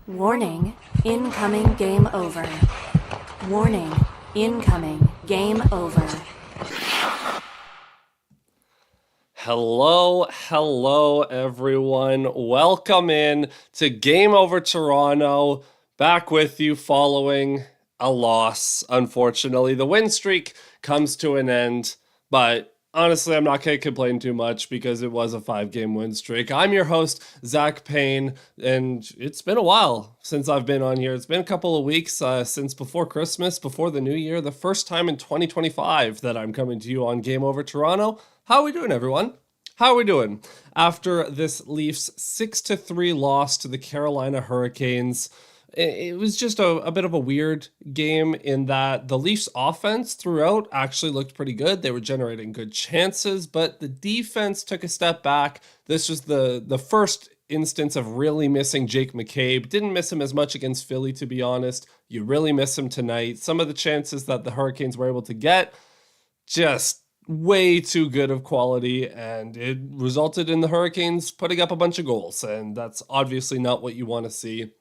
Warning, incoming game over. Warning, incoming game over. Hello, everyone. Welcome in to Game Over Toronto. Back with you following a loss, unfortunately. The win streak comes to an end, but honestly, I'm not going to complain too much because it was a 5-game win streak. I'm your host, Zach Payne, and it's been a while since I've been on here. It's been a couple of weeks since before Christmas, before the new year, the first time in 2025 that I'm coming to you on Game Over Toronto. How are we doing, everyone? How are we doing? After this Leafs 6-3 loss to the Carolina Hurricanes, it was just a bit of a weird game in that the Leafs offense throughout actually looked pretty good. They were generating good chances, but the defense took a step back. This was the first instance of really missing Jake McCabe. Didn't miss him as much against Philly, to be honest. You really miss him tonight. Some of the chances that the Hurricanes were able to get, just way too good of quality, and it resulted in the Hurricanes putting up a bunch of goals, and that's obviously not what you want to see.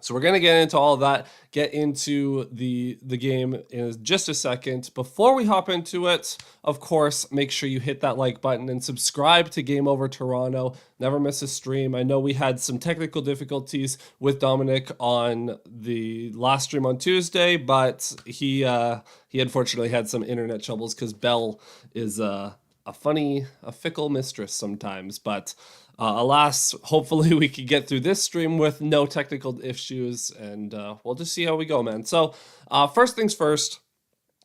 So we're going to get into all of that, get into the game in just a second. Before we hop into it, of course, make sure you hit that like button and subscribe to Game Over Toronto. Never miss a stream. I know we had some technical difficulties with Dominic on the last stream on Tuesday, but he unfortunately had some internet troubles because Belle is a fickle mistress sometimes, but alas, hopefully we can get through this stream with no technical issues, and we'll just see how we go, man. So first things first,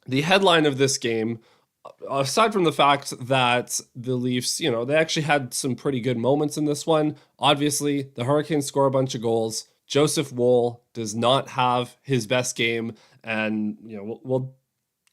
the headline of this game, aside from the fact that the Leafs, they actually had some pretty good moments in this one. Obviously, the Hurricanes score a bunch of goals. Joseph Woll does not have his best game, and we'll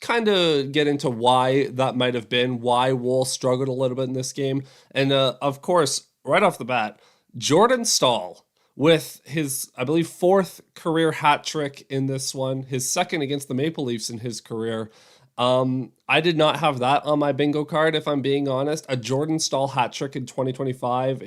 kind of get into why that might have been, why Woll struggled a little bit in this game. And of course, right off the bat, Jordan Staal with his, I believe, 4th career hat trick in this one, his 2nd against the Maple Leafs in his career. I did not have that on my bingo card, if I'm being honest. A Jordan Staal hat trick in 2025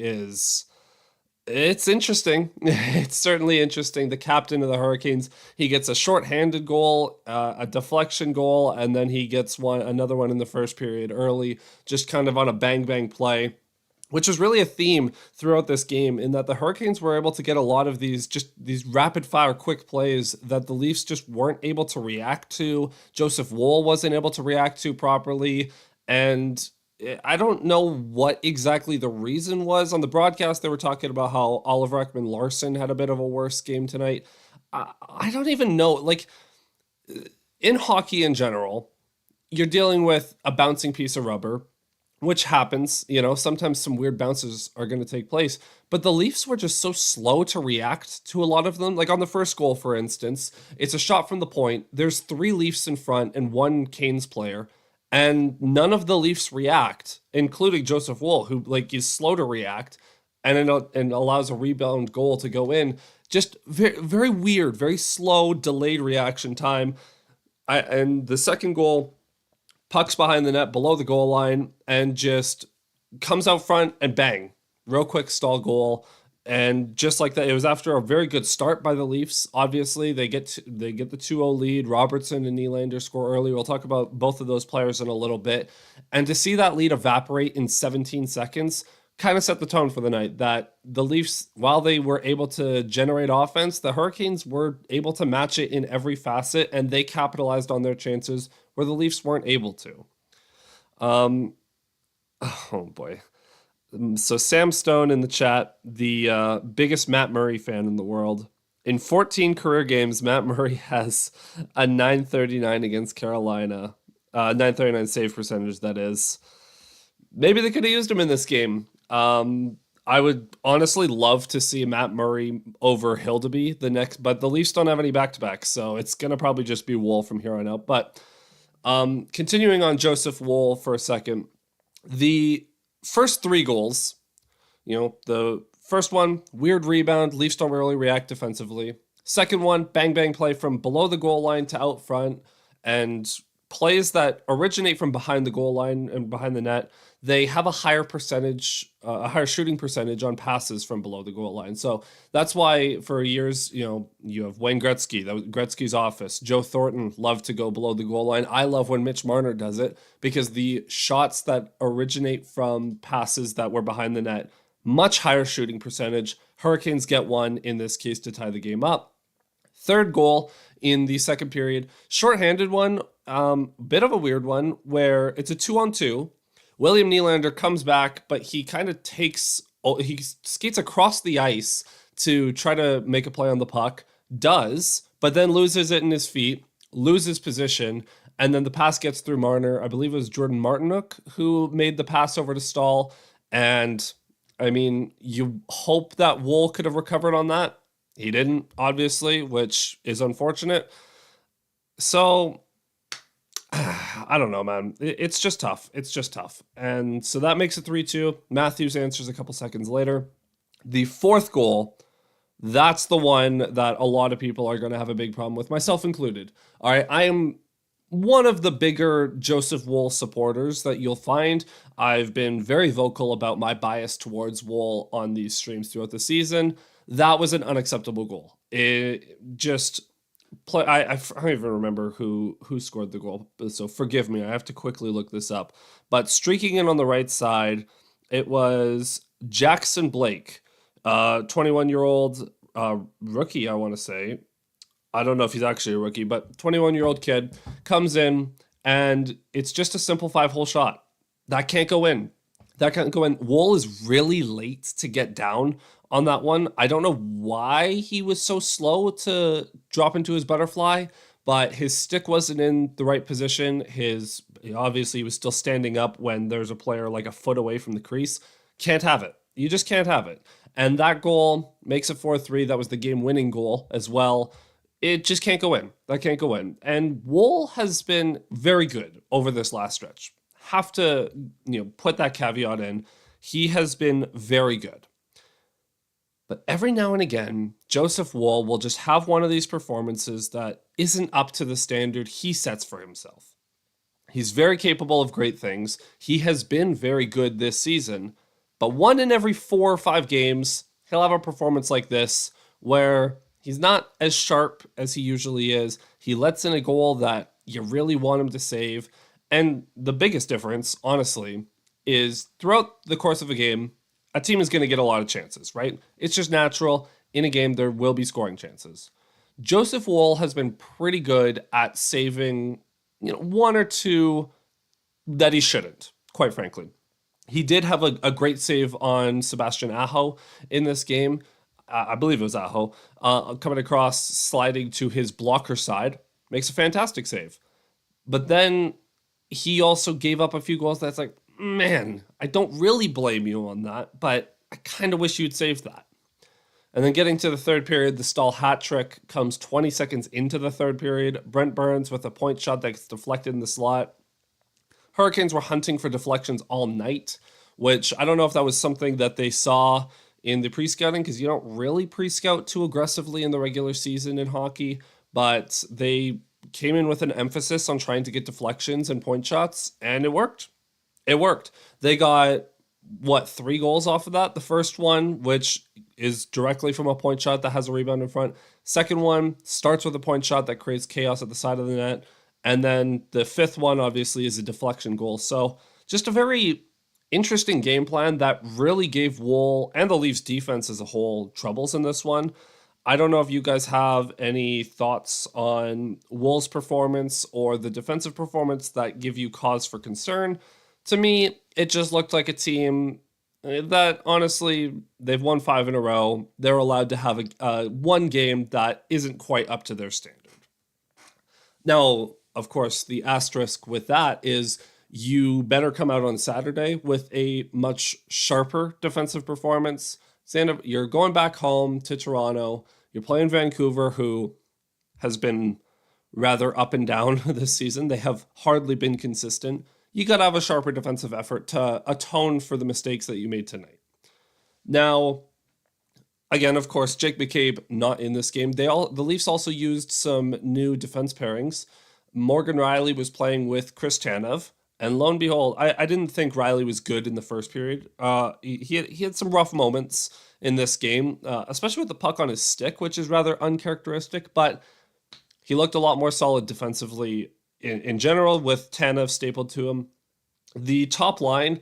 it's interesting. It's certainly interesting. The captain of the Hurricanes, he gets a shorthanded goal, a deflection goal, and then he gets another one in the first period early, just kind of on a bang play, which was really a theme throughout this game, in that the Hurricanes were able to get a lot of these rapid fire quick plays that the Leafs just weren't able to react to. Joseph Woll wasn't able to react to properly, and I don't know what exactly the reason was. On the broadcast, they were talking about how Oliver Ekman-Larsson had a bit of a worse game tonight. I don't even know. Like, in hockey in general, you're dealing with a bouncing piece of rubber, which happens. Sometimes some weird bounces are going to take place. But the Leafs were just so slow to react to a lot of them. Like on the first goal, for instance, it's a shot from the point. There's 3 Leafs in front and 1 Canes player. And none of the Leafs react, including Joseph Woll, who is slow to react and allows a rebound goal to go in. Just very, very weird, very slow, delayed reaction time. And the second goal, puck's behind the net, below the goal line, and just comes out front and bang, real quick Staal goal. And just like that, it was after a very good start by the Leafs. Obviously, they get the 2-0 lead. Robertson and Nylander score early. We'll talk about both of those players in a little bit. And to see that lead evaporate in 17 seconds kind of set the tone for the night, that the Leafs, while they were able to generate offense, the Hurricanes were able to match it in every facet, and they capitalized on their chances where the Leafs weren't able to. Oh boy. So Sam Stone in the chat, the biggest Matt Murray fan in the world. In 14 career games, Matt Murray has a .939 against Carolina. .939 save percentage, that is. Maybe they could have used him in this game. I would honestly love to see Matt Murray over Hildeby the next, but the Leafs don't have any back-to-backs, so it's going to probably just be Woll from here on out. But continuing on Joseph Woll for a second, the first 3 goals, the first one, weird rebound, Leafs don't really react defensively. Second one, bang play from below the goal line to out front, and plays that originate from behind the goal line and behind the net they have a higher percentage, a higher shooting percentage on passes from below the goal line. So that's why for years, you have Wayne Gretzky, that was Gretzky's office. Joe Thornton loved to go below the goal line. I love when Mitch Marner does it because the shots that originate from passes that were behind the net, much higher shooting percentage. Hurricanes get one in this case to tie the game up. Third goal in the second period, shorthanded one, bit of a weird one where it's a 2-on-2. William Nylander comes back, but he kind of he skates across the ice to try to make a play on the puck, does, but then loses it in his feet, loses position, and then the pass gets through Marner. I believe it was Jordan Martinook who made the pass over to Stahl, and I mean, you hope that Wool could have recovered on that. He didn't, obviously, which is unfortunate. So I don't know, man. It's just tough. It's just tough. And so that makes it 3-2. Matthews answers a couple seconds later. The fourth goal, that's the one that a lot of people are going to have a big problem with, myself included. All right, I am one of the bigger Joseph Wool supporters that you'll find. I've been very vocal about my bias towards Wool on these streams throughout the season. That was an unacceptable goal. It just... I don't even remember who scored the goal, so forgive me. I have to quickly look this up. But streaking in on the right side, it was Jackson Blake, 21-year-old rookie, I want to say. I don't know if he's actually a rookie, but 21-year-old kid comes in, and it's just a simple 5-hole shot. That can't go in. That can't go in. Wool is really late to get down on that one. I don't know why he was so slow to drop into his butterfly, but his stick wasn't in the right position. Obviously he was still standing up when there's a player like a foot away from the crease. Can't have it. You just can't have it. And that goal makes it 4-3. That was the game-winning goal as well. It just can't go in. That can't go in. And Wool has been very good over this last stretch. Have to, put that caveat in. He has been very good. But every now and again, Joseph Wool will just have one of these performances that isn't up to the standard he sets for himself. He's very capable of great things. He has been very good this season. But one in every 4 or 5 games, he'll have a performance like this where he's not as sharp as he usually is. He lets in a goal that you really want him to save. And the biggest difference, honestly, is throughout the course of a game, a team is going to get a lot of chances, right? It's just natural. In a game, there will be scoring chances. Joseph Wool has been pretty good at saving, 1 or 2 that he shouldn't, quite frankly. He did have a great save on Sebastian Aho in this game. I believe it was Aho, coming across, sliding to his blocker side. Makes a fantastic save. But then he also gave up a few goals that's like, man, I don't really blame you on that, but I kind of wish you'd saved that. And then getting to the third period, the Stahl hat trick comes 20 seconds into the third period. Brent Burns with a point shot that gets deflected in the slot. Hurricanes were hunting for deflections all night, which I don't know if that was something that they saw in the pre-scouting, because you don't really pre-scout too aggressively in the regular season in hockey, but they came in with an emphasis on trying to get deflections and point shots, and it worked. It worked. They got, 3 goals off of that? The first one, which is directly from a point shot that has a rebound in front. Second one starts with a point shot that creates chaos at the side of the net. And then the fifth one, obviously, is a deflection goal. So just a very interesting game plan that really gave Wool and the Leafs defense as a whole troubles in this one. I don't know if you guys have any thoughts on Wool's performance or the defensive performance that give you cause for concern. To me, it just looked like a team that, honestly, they've won 5 in a row. They're allowed to have one game that isn't quite up to their standard. Now, of course, the asterisk with that is you better come out on Saturday with a much sharper defensive performance. You're going back home to Toronto. You're playing Vancouver, who has been rather up and down this season. They have hardly been consistent. You got to have a sharper defensive effort to atone for the mistakes that you made tonight. Now, again, of course, Jake McCabe not in this game. The Leafs also used some new defense pairings. Morgan Rielly was playing with Chris Tanev. And lo and behold, I didn't think Riley was good in the first period. He had some rough moments in this game, especially with the puck on his stick, which is rather uncharacteristic, but he looked a lot more solid defensively in general with Tanev stapled to him. The top line,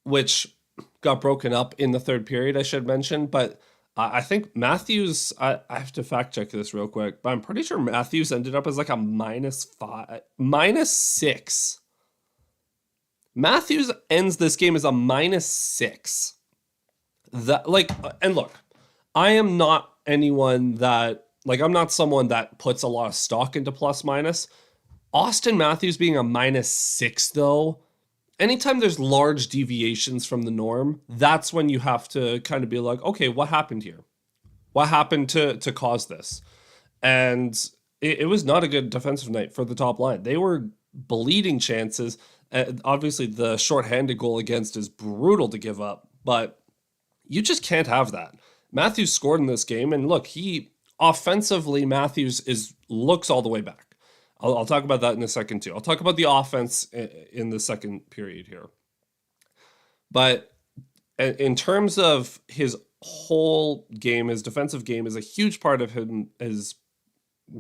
which got broken up in the third period, I should mention, but I think Matthews, I have to fact check this real quick, but I'm pretty sure Matthews ended up as like a -6. Matthews ends this game as a -6. That and look, I am not anyone that I'm not someone that puts a lot of stock into plus minus. Austin Matthews being a -6 though, anytime there's large deviations from the norm, that's when you have to kind of be like, okay, what happened here? What happened to cause this? And it was not a good defensive night for the top line. They were bleeding chances. Obviously, the shorthanded goal against is brutal to give up, but you just can't have that. Matthews scored in this game, and look, Matthews looks all the way back. I'll talk about that in a second too. I'll talk about the offense in the second period here. But in terms of his whole game, his defensive game is a huge part of his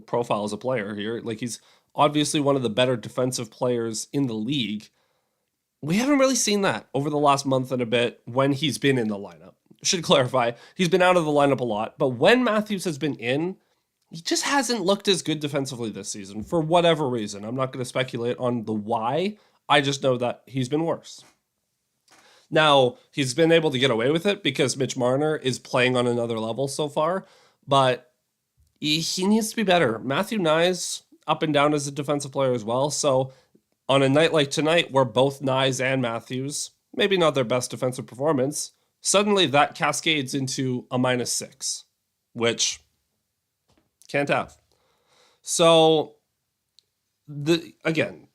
profile as a player here. Like, he's obviously one of the better defensive players in the league. We haven't really seen that over the last month and a bit when he's been in the lineup. Should clarify, he's been out of the lineup a lot, but when Matthews has been in, he just hasn't looked as good defensively this season for whatever reason. I'm not going to speculate on the why. I just know that he's been worse. Now, he's been able to get away with it because Mitch Marner is playing on another level so far, but he needs to be better. Matthew Knies up and down as a defensive player as well. So on a night like tonight, where both Knies and Matthews, maybe not their best defensive performance, suddenly that cascades into a -6, which can't have. So again,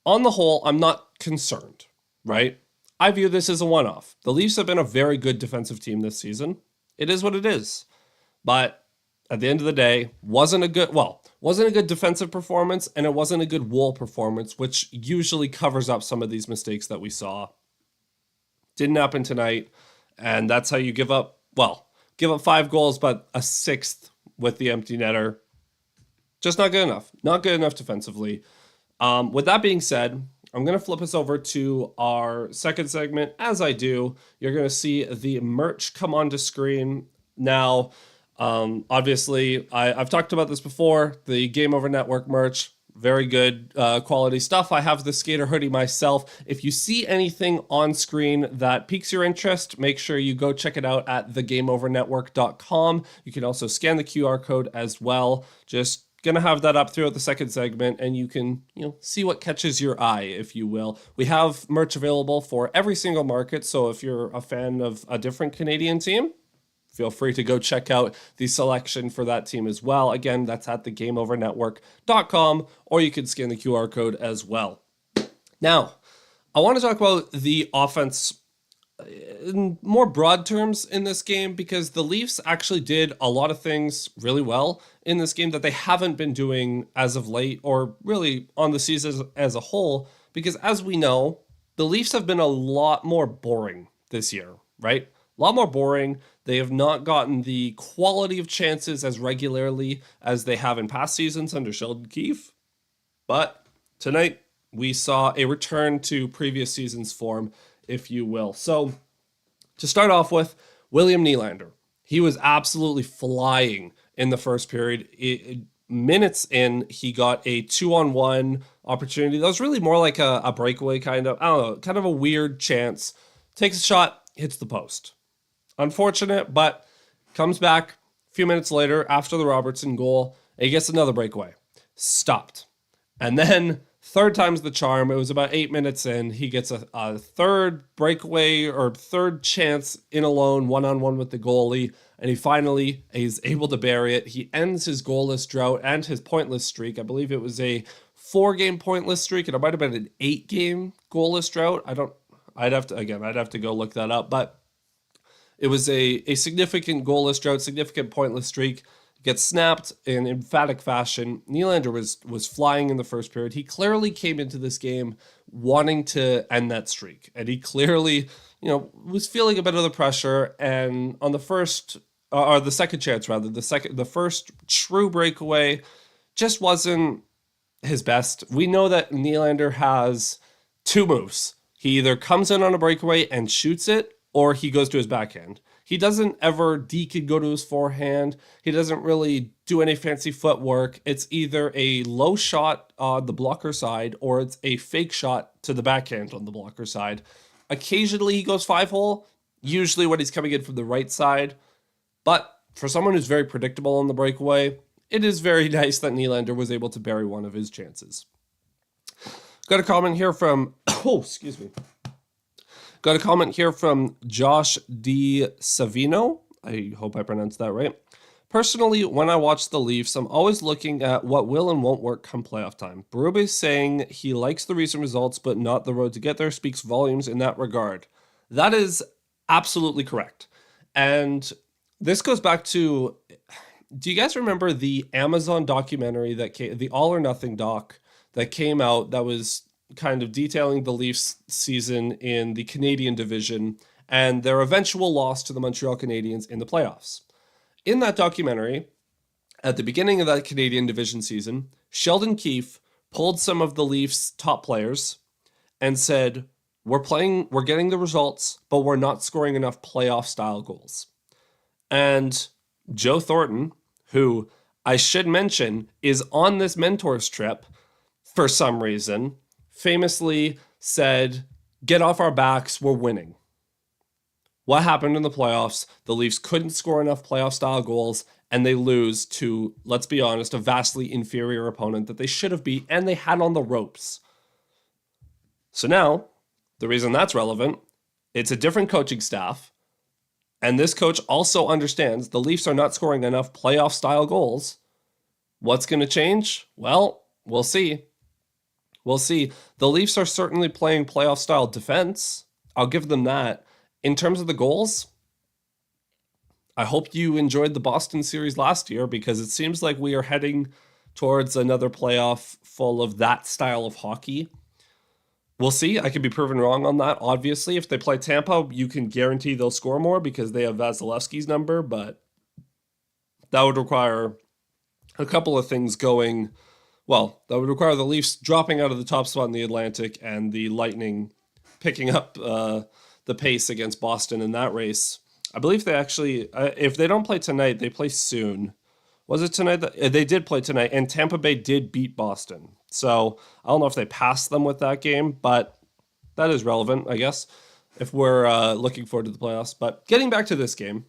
on the whole, I'm not concerned, right? I view this as a one-off. The Leafs have been a very good defensive team this season. It is what it is. But at the end of the day, wasn't a good defensive performance, and it wasn't a good Wool performance, which usually covers up some of these mistakes that we saw. Didn't happen tonight, and that's how you give up 5 goals, but a 6th with the empty netter. Just not good enough. Not good enough defensively. With that being said, I'm going to flip us over to our second segment. As I do, you're going to see the merch come onto screen now. Obviously, I've talked about this before. The Game Over Network merch, very good quality stuff. I have the skater hoodie myself. If you see anything on screen that piques your interest, make sure you go check it out at thegameovernetwork.com. You can also scan the QR code as well. Just gonna have that up throughout the second segment, and you can see what catches your eye, if you will. We have merch available for every single market, so if you're a fan of a different Canadian team, feel free to go check out the selection for that team as well. Again, that's at thegameovernetwork.com, or you can scan the QR code as well. Now, I want to talk about the offense in more broad terms in this game, because the Leafs actually did a lot of things really well in this game that they haven't been doing as of late, or really on the season as a whole, because as we know, the Leafs have been a lot more boring this year, right? A lot more boring. They have not gotten the quality of chances as regularly as they have in past seasons under Sheldon Keefe. But tonight, we saw a return to previous season's form, if you will. So, to start off with, William Nylander. He was absolutely flying in the first period. Minutes in, he got a 2-on-1 opportunity. That was really more like a breakaway kind of a weird chance. Takes a shot, hits the post. Unfortunate, but comes back a few minutes later after the Robertson goal, and he gets another breakaway. Stopped. And then, third time's the charm. It was about 8 minutes in. He gets a third breakaway or third chance in alone, one-on-one with the goalie, and he's able to bury it. He ends his goalless drought and his pointless streak. I believe it was a 4-game pointless streak, and it might have been an 8-game goalless drought. I'd have to go look that up, but it was a significant goalless drought, significant pointless streak. Gets snapped in emphatic fashion. Nylander was flying in the first period. He clearly came into this game wanting to end that streak. And he clearly, was feeling a bit of the pressure. And on the second chance, the first true breakaway just wasn't his best. We know that Nylander has two moves. He either comes in on a breakaway and shoots it, or he goes to his backhand. He doesn't ever deke and go to his forehand. He doesn't really do any fancy footwork. It's either a low shot on the blocker side, or it's a fake shot to the backhand on the blocker side. Occasionally he goes 5-hole, usually when he's coming in from the right side. But for someone who's very predictable on the breakaway, it is very nice that Nylander was able to bury one of his chances. Got a comment here from, Got a comment here from Josh D. Savino. I hope I pronounced that right. Personally, when I watch the Leafs, I'm always looking at what will and won't work come playoff time. Berube saying he likes the recent results, but not the road to get there speaks volumes in that regard. That is absolutely correct. And this goes back to, do you guys remember the Amazon documentary the All or Nothing doc that came out that was kind of detailing the Leafs season in the Canadian division and their eventual loss to the Montreal Canadiens in the playoffs? In that documentary, at the beginning of that Canadian division season, Sheldon Keefe pulled some of the Leafs' top players and said, we're getting the results, but we're not scoring enough playoff-style goals. And Joe Thornton, who I should mention is on this mentors trip for some reason, famously said, get off our backs, we're winning. What happened in the playoffs? The Leafs couldn't score enough playoff-style goals, and they lose to, let's be honest, a vastly inferior opponent that they should have beat, and they had on the ropes. So now, the reason that's relevant, it's a different coaching staff, and this coach also understands the Leafs are not scoring enough playoff-style goals. What's going to change? Well, we'll see. We'll see. The Leafs are certainly playing playoff-style defense. I'll give them that. In terms of the goals, I hope you enjoyed the Boston series last year, because it seems like we are heading towards another playoff full of that style of hockey. We'll see. I could be proven wrong on that. Obviously, if they play Tampa, you can guarantee they'll score more because they have Vasilevsky's number, but that would require a couple of things going. Well, that would require the Leafs dropping out of the top spot in the Atlantic and the Lightning picking up the pace against Boston in that race. I believe they actually, if they don't play tonight, they play soon. Was it tonight? They did play tonight, and Tampa Bay did beat Boston. So I don't know if they passed them with that game, but that is relevant, I guess, if we're looking forward to the playoffs. But getting back to this game.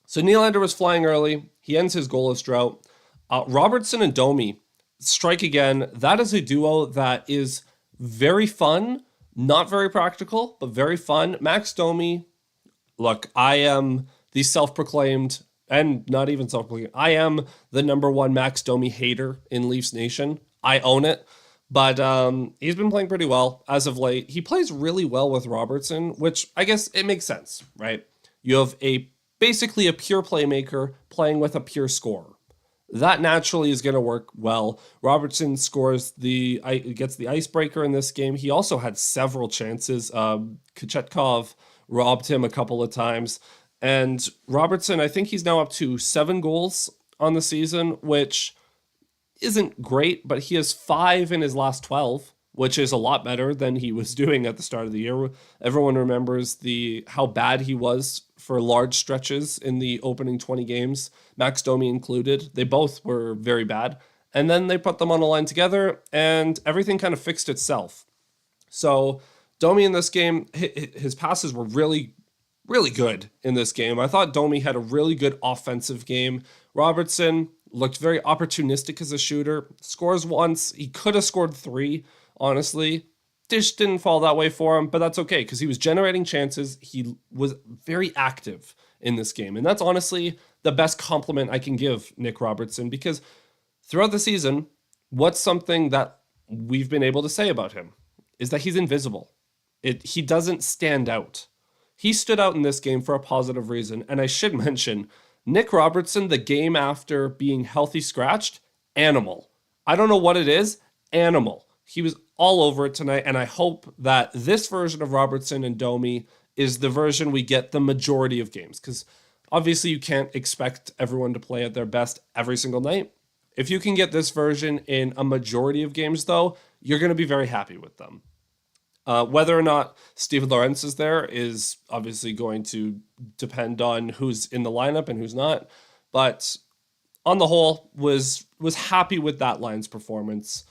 So Nylander was flying early. He ends his goalless drought. Robertson and Domi strike again. That is a duo that is very fun. Not very practical, but very fun. Max Domi, look, I am the self-proclaimed, and not even self-proclaimed, I am the number one Max Domi hater in Leafs Nation. I own it. But he's been playing pretty well as of late. He plays really well with Robertson, which I guess it makes sense, right? You have basically a pure playmaker playing with a pure scorer. That naturally is going to work well. Robertson gets the icebreaker in this game. He also had several chances. Kochetkov robbed him a couple of times. And Robertson, I think he's now up to 7 goals on the season, which isn't great, but he has 5 in his last 12, which is a lot better than he was doing at the start of the year. Everyone remembers how bad he was for large stretches in the opening 20 games, Max Domi included. They both were very bad. And then they put them on a line together, and everything kind of fixed itself. So Domi in this game, his passes were really, really good in this game. I thought Domi had a really good offensive game. Robertson looked very opportunistic as a shooter. Scores once. He could have scored 3, honestly. Dish didn't fall that way for him, but that's okay because he was generating chances. He was very active in this game. And that's honestly the best compliment I can give Nick Robertson, because throughout the season, what's something that we've been able to say about him is that he's invisible. He doesn't stand out. He stood out in this game for a positive reason. And I should mention, Nick Robertson, the game after being healthy scratched, animal. I don't know what it is, animal. He was all over it tonight, and I hope that this version of Robertson and Domi is the version we get the majority of games, because obviously you can't expect everyone to play at their best every single night. If you can get this version in a majority of games, though, you're going to be very happy with them. Whether or not Steven Lorentz is there is obviously going to depend on who's in the lineup and who's not. But on the whole, was happy with that line's performance.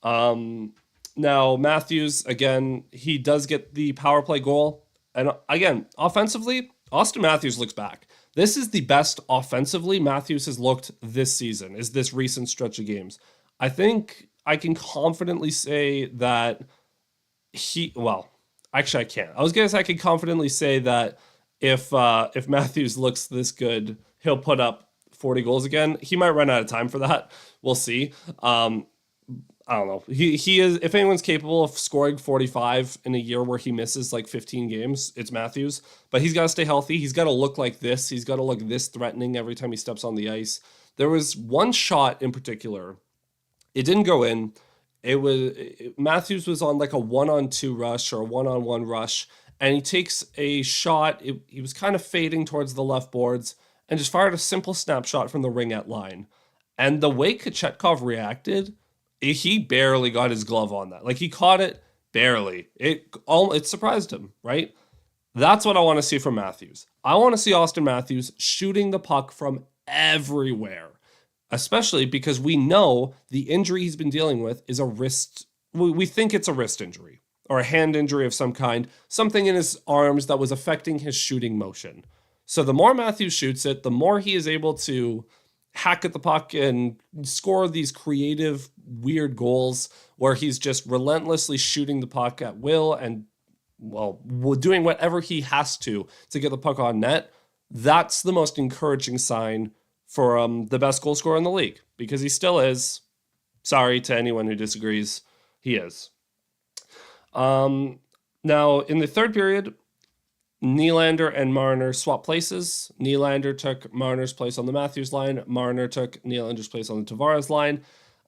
Now, Matthews, again, he does get the power play goal. And again, offensively, Austin Matthews looks back. This is the best offensively Matthews has looked this season, is this recent stretch of games. I think I can confidently say that actually I can't. I was going to say I can confidently say that if Matthews looks this good, he'll put up 40 goals again. He might run out of time for that. We'll see. I don't know. He is, if anyone's capable of scoring 45 in a year where he misses like 15 games, it's Matthews. But he's got to stay healthy. He's got to look like this. He's got to look this threatening every time he steps on the ice. There was one shot in particular. It didn't go in. Matthews was on like a 1-on-2 rush or a 1-on-1 rush, and he takes a shot. He was kind of fading towards the left boards and just fired a simple snapshot from the ringette line. And the way Kochetkov reacted, he barely got his glove on that. Like, he caught it barely. It surprised him, right? That's what I want to see from Matthews. I want to see Austin Matthews shooting the puck from everywhere, especially because we know the injury he's been dealing with is a wrist. We think it's a wrist injury or a hand injury of some kind, something in his arms that was affecting his shooting motion. So the more Matthews shoots it, the more he is able to hack at the puck and score these creative, weird goals where he's just relentlessly shooting the puck at will and, doing whatever he has to get the puck on net. That's the most encouraging sign for the best goal scorer in the league, because he still is. Sorry to anyone who disagrees. He is. Now, in the third period, Nylander and Marner swapped places. Nylander took Marner's place on the Matthews line. Marner took Nylander's place on the Tavares line.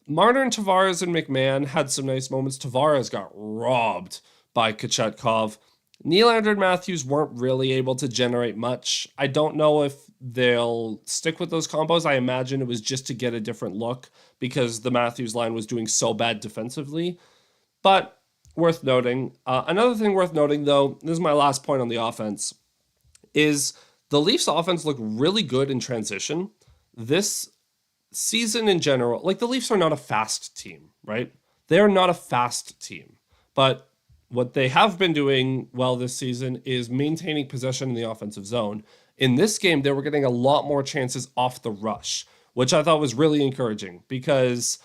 Marner and Tavares and McMahon had some nice moments. Tavares got robbed by Kochetkov. Nylander and Matthews weren't really able to generate much. I don't know if they'll stick with those combos. I imagine it was just to get a different look because the Matthews line was doing so bad defensively. But worth noting. Another thing worth noting, though, this is my last point on the offense, is the Leafs offense looked really good in transition. This season in general, like, the Leafs are not a fast team, right? They're not a fast team. But what they have been doing well this season is maintaining possession in the offensive zone. In this game, they were getting a lot more chances off the rush, which I thought was really encouraging because,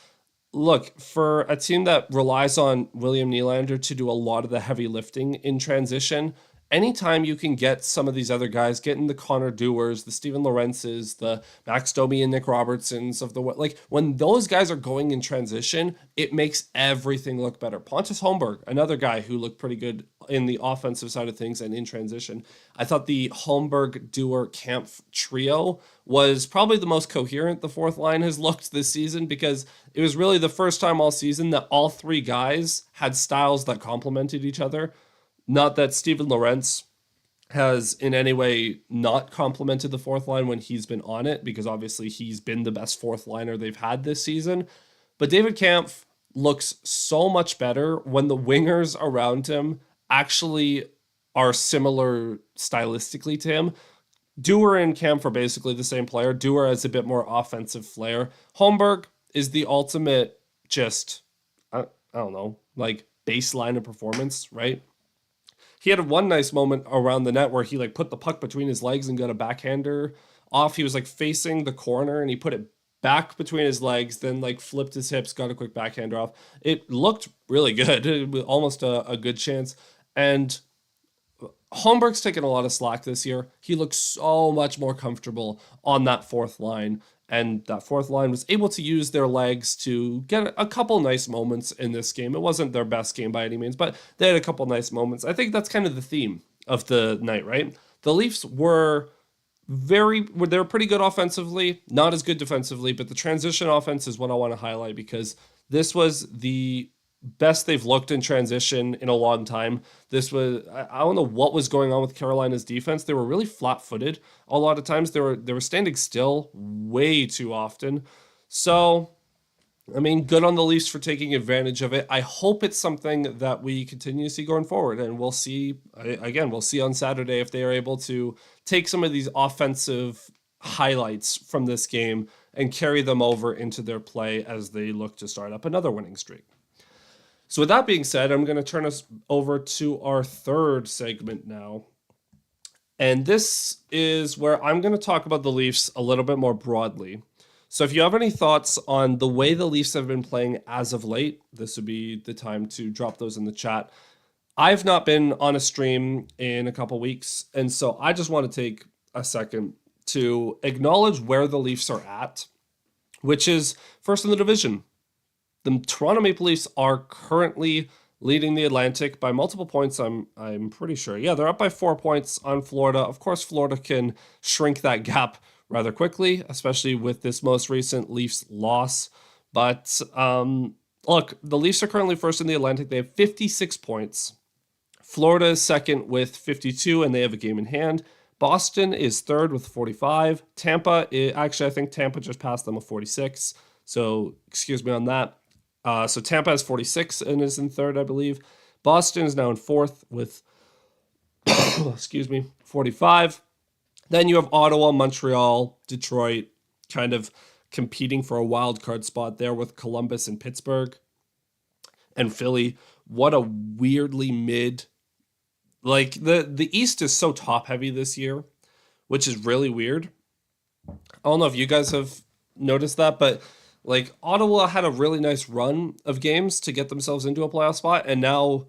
look, for a team that relies on William Nylander to do a lot of the heavy lifting in transition, anytime you can get some of these other guys, getting the Connor Dewars, the Steven Lorentzes, the Max Domi and Nick Robertsons of the, like, when those guys are going in transition, it makes everything look better. Pontus Holmberg, another guy who looked pretty good in the offensive side of things and in transition. I thought the Holmberg, Dewar, Kampf trio was probably the most coherent the fourth line has looked this season, because it was really the first time all season that all three guys had styles that complemented each other. Not that Steven Lorentz has in any way not complimented the fourth line when he's been on it, because obviously he's been the best fourth liner they've had this season. But David Kampf looks so much better when the wingers around him actually are similar stylistically to him. Dewar and Kampf are basically the same player. Dewar has a bit more offensive flair. Holmberg is the ultimate just, I don't know, like baseline of performance, right? He had one nice moment around the net where he like put the puck between his legs and got a backhander off. He was like facing the corner and he put it back between his legs, then like flipped his hips, got a quick backhander off. It looked really good. It was almost a good chance. And Holmberg's taken a lot of slack this year. He looks so much more comfortable on that fourth line. And that fourth line was able to use their legs to get a couple nice moments in this game. It wasn't their best game by any means, but they had a couple nice moments. I think that's kind of the theme of the night, right? The Leafs were pretty good offensively, not as good defensively, but the transition offense is what I want to highlight, because this was the best they've looked in transition in a long time. I don't know what was going on with Carolina's defense. They were really flat-footed a lot of times. They were standing still way too often. So, I mean, good on the Leafs for taking advantage of it. I hope it's something that we continue to see going forward, and we'll see on Saturday if they are able to take some of these offensive highlights from this game and carry them over into their play as they look to start up another winning streak. So with that being said, I'm going to turn us over to our third segment now. And this is where I'm going to talk about the Leafs a little bit more broadly. So if you have any thoughts on the way the Leafs have been playing as of late, this would be the time to drop those in the chat. I've not been on a stream in a couple weeks, and so I just want to take a second to acknowledge where the Leafs are at, which is first in the division. The Toronto Maple Leafs are currently leading the Atlantic by multiple points, I'm pretty sure. Yeah, they're up by 4 points on Florida. Of course, Florida can shrink that gap rather quickly, especially with this most recent Leafs loss. But look, the Leafs are currently first in the Atlantic. They have 56 points. Florida is second with 52, and they have a game in hand. Boston is third with 45. I think Tampa just passed them with 46. So excuse me on that. So Tampa has 46 and is in third, I believe. Boston is now in fourth with, 45. Then you have Ottawa, Montreal, Detroit, kind of competing for a wild card spot there with Columbus and Pittsburgh. And Philly, what a weirdly mid. Like, the East is so top-heavy this year, which is really weird. I don't know if you guys have noticed that, but like Ottawa had a really nice run of games to get themselves into a playoff spot, and now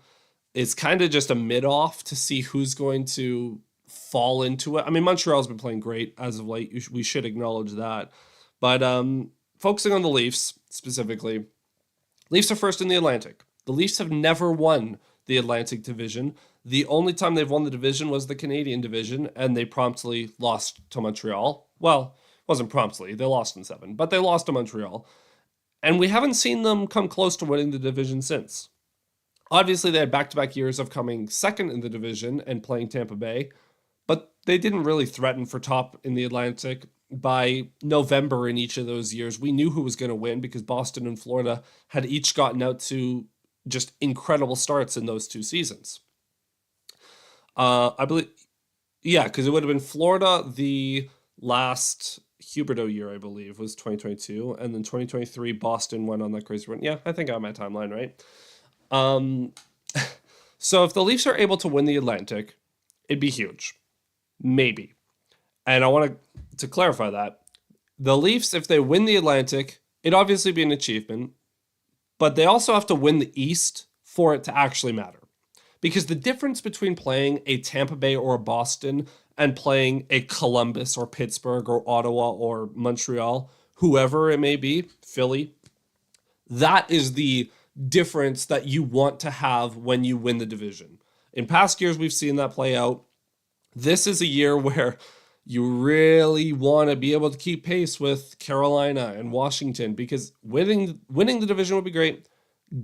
it's kind of just a mid-off to see who's going to fall into it. I mean, Montreal's been playing great as of late. We should acknowledge that. But focusing on the Leafs specifically, Leafs are first in the Atlantic. The Leafs have never won the Atlantic Division. The only time they've won the division was the Canadian Division, and they promptly lost to Montreal. Well, wasn't promptly. They lost in 7, but they lost to Montreal. And we haven't seen them come close to winning the division since. Obviously, they had back-to-back years of coming second in the division and playing Tampa Bay, but they didn't really threaten for top in the Atlantic. By November in each of those years, we knew who was going to win because Boston and Florida had each gotten out to just incredible starts in those 2 seasons. I believe, yeah, because it would have been Florida the last Huberdeau year, I believe, was 2022, and then 2023, Boston went on that crazy run. Yeah, I think I have my timeline right. So if the Leafs are able to win the Atlantic, it'd be huge. Maybe. And I want to clarify that. The Leafs, if they win the Atlantic, it'd obviously be an achievement, but they also have to win the East for it to actually matter. Because the difference between playing a Tampa Bay or a Boston and playing a Columbus or Pittsburgh or Ottawa or Montreal, whoever it may be, Philly, that is the difference that you want to have when you win the division. In past years, we've seen that play out. This is a year where you really want to be able to keep pace with Carolina and Washington, because winning the division would be great.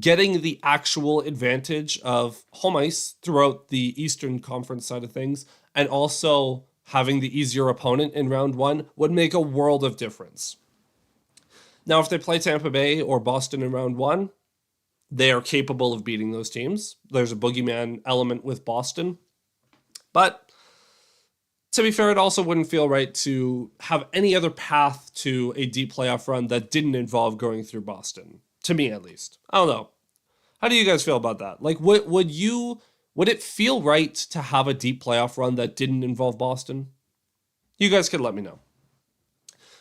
Getting the actual advantage of home ice throughout the Eastern Conference side of things, and also having the easier opponent in round 1 would make a world of difference. Now, if they play Tampa Bay or Boston in round 1, they are capable of beating those teams. There's a boogeyman element with Boston. But to be fair, it also wouldn't feel right to have any other path to a deep playoff run that didn't involve going through Boston. To me, at least. I don't know. How do you guys feel about that? Like, would it feel right to have a deep playoff run that didn't involve Boston? You guys could let me know.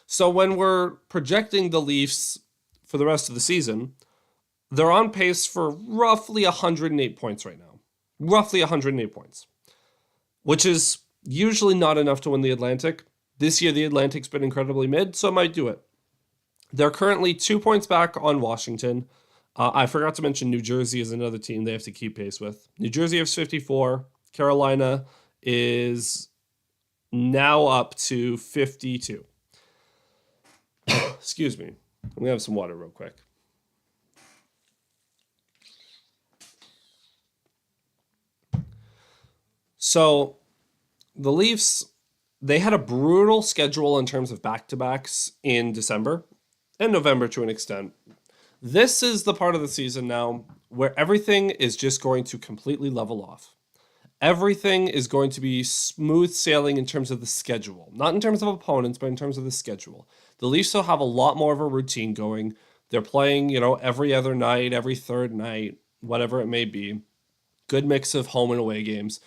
So when we're projecting the Leafs for the rest of the season, they're on pace for roughly 108 points right now. Roughly 108 points. Which is usually not enough to win the Atlantic. This year, the Atlantic's been incredibly mid, so it might do it. They're currently 2 points back on Washington. I forgot to mention New Jersey is another team they have to keep pace with. New Jersey has 54. Carolina is now up to 52. Excuse me. I'm going to have some water real quick. So the Leafs, they had a brutal schedule in terms of back-to-backs in December and November to an extent. This is the part of the season now where everything is just going to completely level off. Everything is going to be smooth sailing in terms of the schedule. Not in terms of opponents, but in terms of the schedule. The Leafs will have a lot more of a routine going. They're playing, every other night, every third night, whatever it may be. Good mix of home and away games.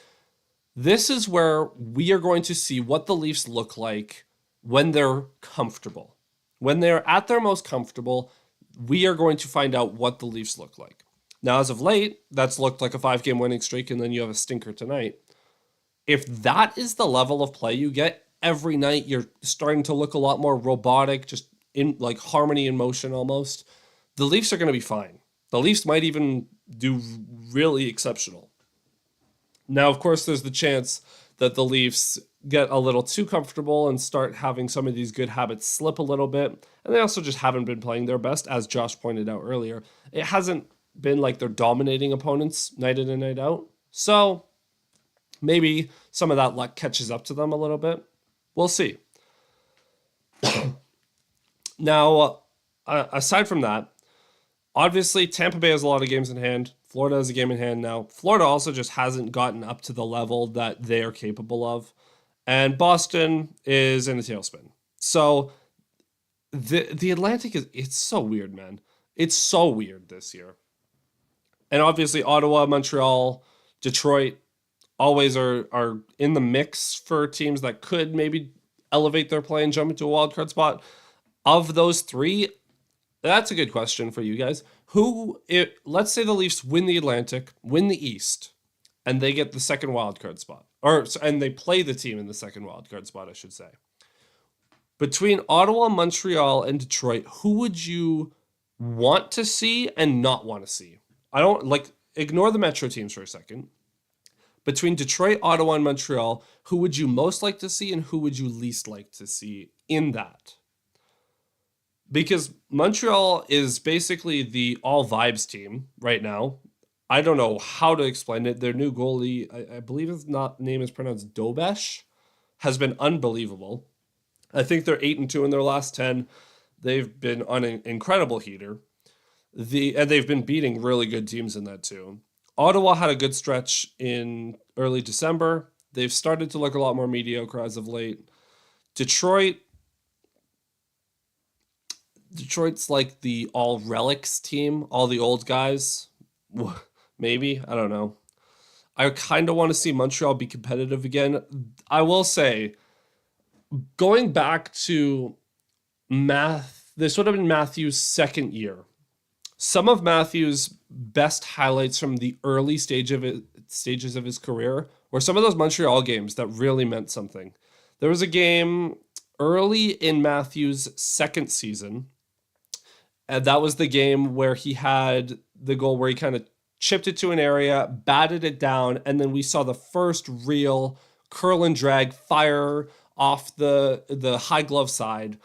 This is where we are going to see what the Leafs look like when they're comfortable. When they're at their most comfortable, we are going to find out what the Leafs look like. Now, as of late, that's looked like a 5-game winning streak, and then you have a stinker tonight. If that is the level of play you get every night, you're starting to look a lot more robotic, just in like harmony in motion almost. The Leafs are going to be fine. The Leafs might even do really exceptional. Now, of course, there's the chance that the Leafs get a little too comfortable and start having some of these good habits slip a little bit. And they also just haven't been playing their best, as Josh pointed out earlier. It hasn't been like they're dominating opponents night in and night out. So maybe some of that luck catches up to them a little bit. We'll see. Now, aside from that, obviously Tampa Bay has a lot of games in hand. Florida has a game in hand now. Florida also just hasn't gotten up to the level that they are capable of. And Boston is in a tailspin. So the Atlantic it's so weird, man. It's so weird this year. And obviously Ottawa, Montreal, Detroit always are in the mix for teams that could maybe elevate their play and jump into a wildcard spot. Of those three, that's a good question for you guys. Let's say the Leafs win the Atlantic, win the East, and they get the second wildcard spot. And they play the team in the second wildcard spot, I should say. Between Ottawa, Montreal, and Detroit, who would you want to see and not want to see? Ignore the Metro teams for a second. Between Detroit, Ottawa, and Montreal, who would you most like to see and who would you least like to see in that? Because Montreal is basically the all vibes team right now. I don't know how to explain it. Their new goalie, I believe his name is pronounced Dobesh, has been unbelievable. I think they're 8-2 in their last 10. They've been on an incredible heater. And they've been beating really good teams in that too. Ottawa had a good stretch in early December. They've started to look a lot more mediocre as of late. Detroit's like the all relics team, all the old guys. Maybe, I don't know. I kind of want to see Montreal be competitive again. I will say, going back to this would have been Matthews' second year. Some of Matthews' best highlights from the early stages of his career were some of those Montreal games that really meant something. There was a game early in Matthews' second season, and that was the game where he had the goal where he kind of chipped it to an area, batted it down, and then we saw the first real curl and drag fire off the high glove side.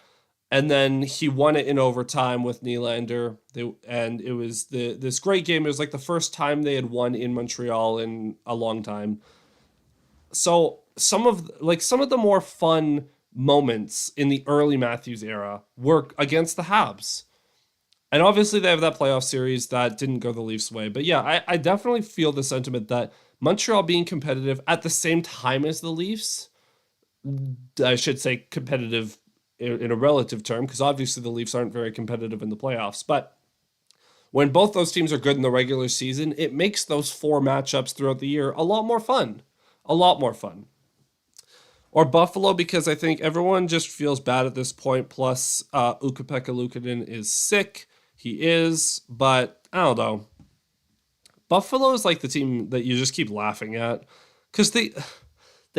And then he won it in overtime with Nylander. And it was this great game. It was like the first time they had won in Montreal in a long time. So some of the more fun moments in the early Matthews era were against the Habs. And obviously they have that playoff series that didn't go the Leafs' way. But yeah, I definitely feel the sentiment that Montreal being competitive at the same time as the Leafs, I should say competitive in a relative term, because obviously the Leafs aren't very competitive in the playoffs. But when both those teams are good in the regular season, it makes those 4 matchups throughout the year a lot more fun. A lot more fun. Or Buffalo, because I think everyone just feels bad at this point. Plus, Ukko-Pekka Luukkonen is sick. He is, but I don't know. Buffalo is like the team that you just keep laughing at, because they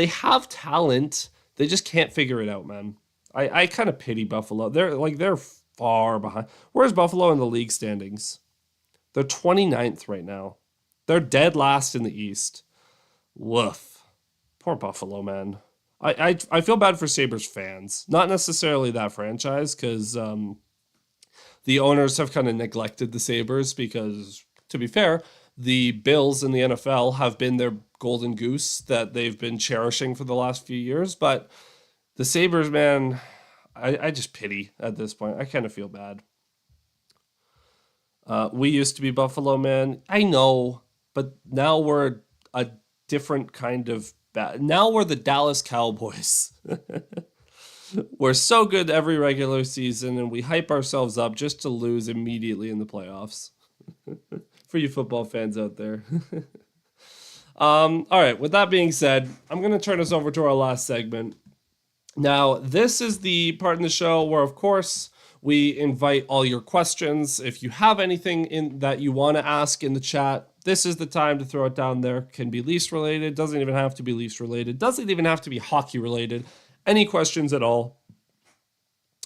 have talent. They just can't figure it out, man. I kind of pity Buffalo. They're far behind. Where's Buffalo in the league standings? They're 29th right now. They're dead last in the East. Woof. Poor Buffalo, man. I feel bad for Sabres fans. Not necessarily that franchise, because the owners have kind of neglected the Sabres because, to be fair, the Bills in the NFL have been their golden goose that they've been cherishing for the last few years. But the Sabres, man, I just pity at this point. I kind of feel bad. We used to be Buffalo, man. I know, but now we're a different kind of bad. Now we're the Dallas Cowboys. We're so good every regular season, and we hype ourselves up just to lose immediately in the playoffs. For you football fans out there. All right, with that being said, I'm going to turn us over to our last segment. Now, this is the part in the show where, of course, we invite all your questions. If you have anything in that you want to ask in the chat, this is the time to throw it down there. Can be Leafs related, doesn't even have to be Leafs related, doesn't even have to be hockey related. Any questions at all.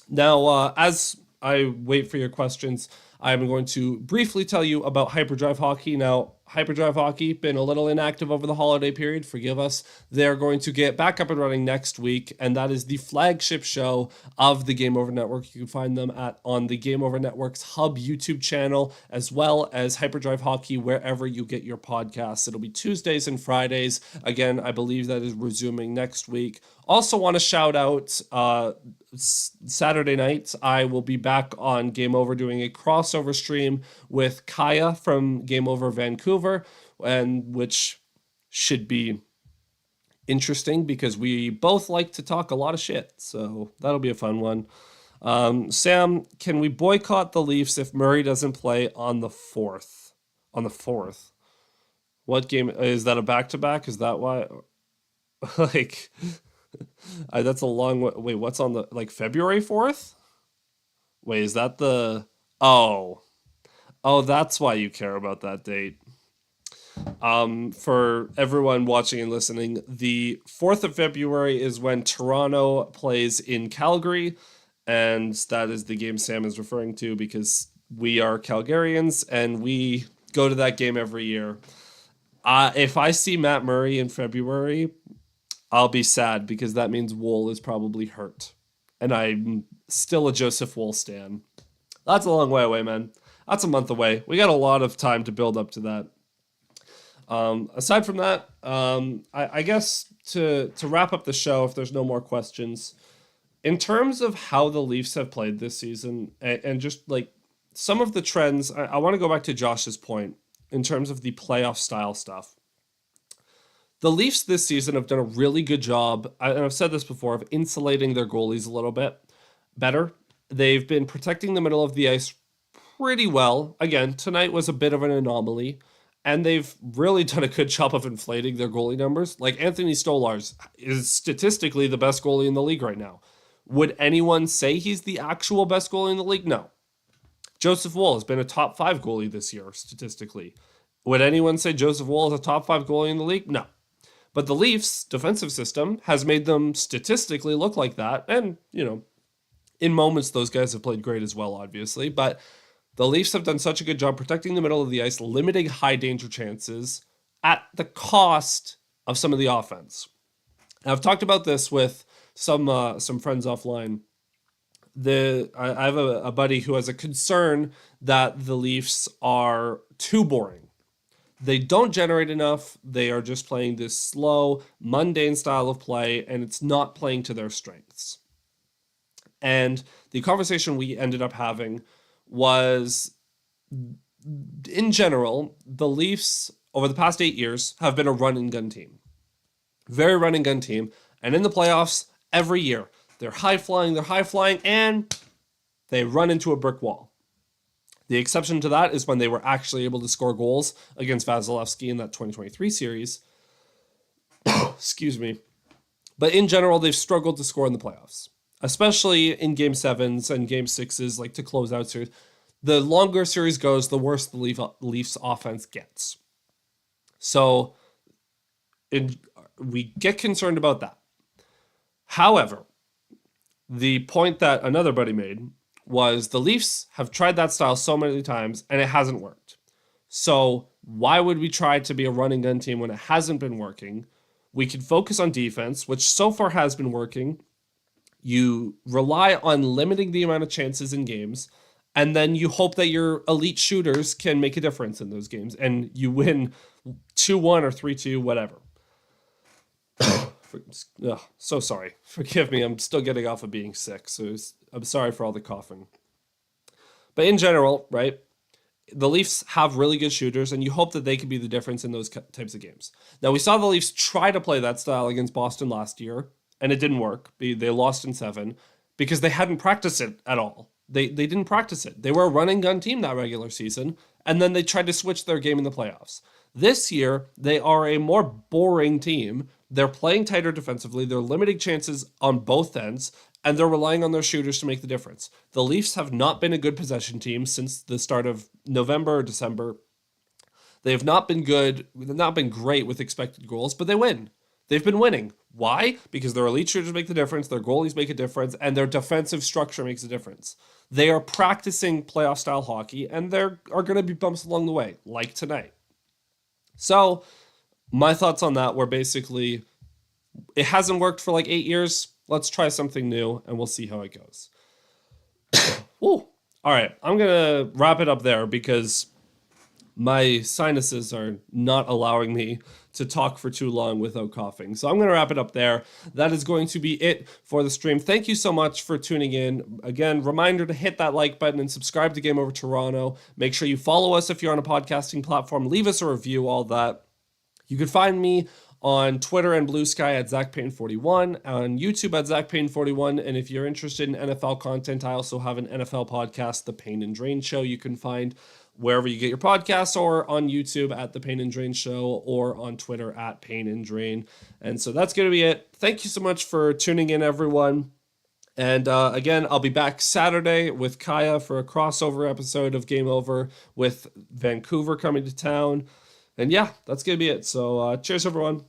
Now, as I wait for your questions, I'm going to briefly tell you about Hyperdrive Hockey. Now, Hyperdrive Hockey, been a little inactive over the holiday period, forgive us. They're going to get back up and running next week, and that is the flagship show of the Game Over Network. You can find them on the Game Over Network's Hub YouTube channel, as well as Hyperdrive Hockey wherever you get your podcasts. It'll be Tuesdays and Fridays. Again, I believe that is resuming next week. Also want to shout out Saturday night, I will be back on Game Over doing a crossover stream with Kaya from Game Over Vancouver, and which should be interesting because we both like to talk a lot of shit. So that'll be a fun one. Sam, can we boycott the Leafs if Murray doesn't play on the 4th? On the 4th. What game is that, a back-to-back? Is that why? Like... that's a long way. Wait, what's on the, February 4th? Wait, is that the... Oh, that's why you care about that date. For everyone watching and listening, the 4th of February is when Toronto plays in Calgary, and that is the game Sam is referring to because we are Calgarians and we go to that game every year. If I see Matt Murray in February, I'll be sad because that means Wool is probably hurt. And I'm still a Joseph Wool stan. That's a long way away, man. That's a month away. We got a lot of time to build up to that. Aside from that, I guess to wrap up the show, if there's no more questions, in terms of how the Leafs have played this season and just some of the trends, I want to go back to Josh's point in terms of the playoff style stuff. The Leafs this season have done a really good job, and I've said this before, of insulating their goalies a little bit better. They've been protecting the middle of the ice pretty well. Again, tonight was a bit of an anomaly, and they've really done a good job of inflating their goalie numbers. Anthony Stolarz is statistically the best goalie in the league right now. Would anyone say he's the actual best goalie in the league? No. Joseph Wool has been a top 5 goalie this year, statistically. Would anyone say Joseph Wool is a top 5 goalie in the league? No. But the Leafs' defensive system has made them statistically look like that. And, in moments, those guys have played great as well, obviously. But the Leafs have done such a good job protecting the middle of the ice, limiting high danger chances at the cost of some of the offense. And I've talked about this with some friends offline. I have a buddy who has a concern that the Leafs are too boring. They don't generate enough. They are just playing this slow, mundane style of play, and it's not playing to their strengths. And the conversation we ended up having was, in general, the Leafs, over the past 8 years, have been a run-and-gun team. Very run-and-gun team. And in the playoffs, every year, they're high-flying, and they run into a brick wall. The exception to that is when they were actually able to score goals against Vasilevsky in that 2023 series. Excuse me. But in general, they've struggled to score in the playoffs, especially in Game 7s and Game 6s, to close out series. The longer series goes, the worse the Leafs offense gets. So we get concerned about that. However, the point that another buddy made was the Leafs have tried that style so many times and it hasn't worked. So why would we try to be a running gun team when it hasn't been working? We can focus on defense, which so far has been working. You rely on limiting the amount of chances in games, And then you hope that your elite shooters can make a difference in those games and you win 2-1 or 3-2, whatever. Ugh, so sorry. Forgive me. I'm still getting off of being sick. So I'm sorry for all the coughing. But in general, right, the Leafs have really good shooters, and you hope that they can be the difference in those types of games. Now, we saw the Leafs try to play that style against Boston last year, and it didn't work. They lost in 7 because they hadn't practiced it at all. They didn't practice it. They were a run and gun team that regular season, and then they tried to switch their game in the playoffs. This year, they are a more boring team. They're playing tighter defensively. They're limiting chances on both ends, and they're relying on their shooters to make the difference. The Leafs have not been a good possession team since the start of November or December. They have not been good. They've not been great with expected goals, but they win. They've been winning. Why? Because their elite shooters make the difference, their goalies make a difference, and their defensive structure makes a difference. They are practicing playoff-style hockey, and there are going to be bumps along the way, like tonight. So, my thoughts on that were basically, it hasn't worked for like 8 years. Let's try something new, and we'll see how it goes. Woo. All right, I'm going to wrap it up there because my sinuses are not allowing me to talk for too long without coughing. So I'm going to wrap it up there. That is going to be it for the stream. Thank you so much for tuning in. Again, reminder to hit that like button and subscribe to Game Over Toronto. Make sure you follow us if you're on a podcasting platform. Leave us a review, all that. You can find me on Twitter and Bluesky at Zach Payne 41, on YouTube at Zach Payne 41, and if you're interested in NFL content, I also have an NFL podcast, The Payne and Drain Show. You can find wherever you get your podcasts, or on YouTube at The Payne and Drain Show, or on Twitter at Payne and Drain. And so that's going to be it. Thank you so much for tuning in, everyone. And again, I'll be back Saturday with Kaya for a crossover episode of Game Over with Vancouver coming to town. And yeah, that's going to be it. So cheers, everyone.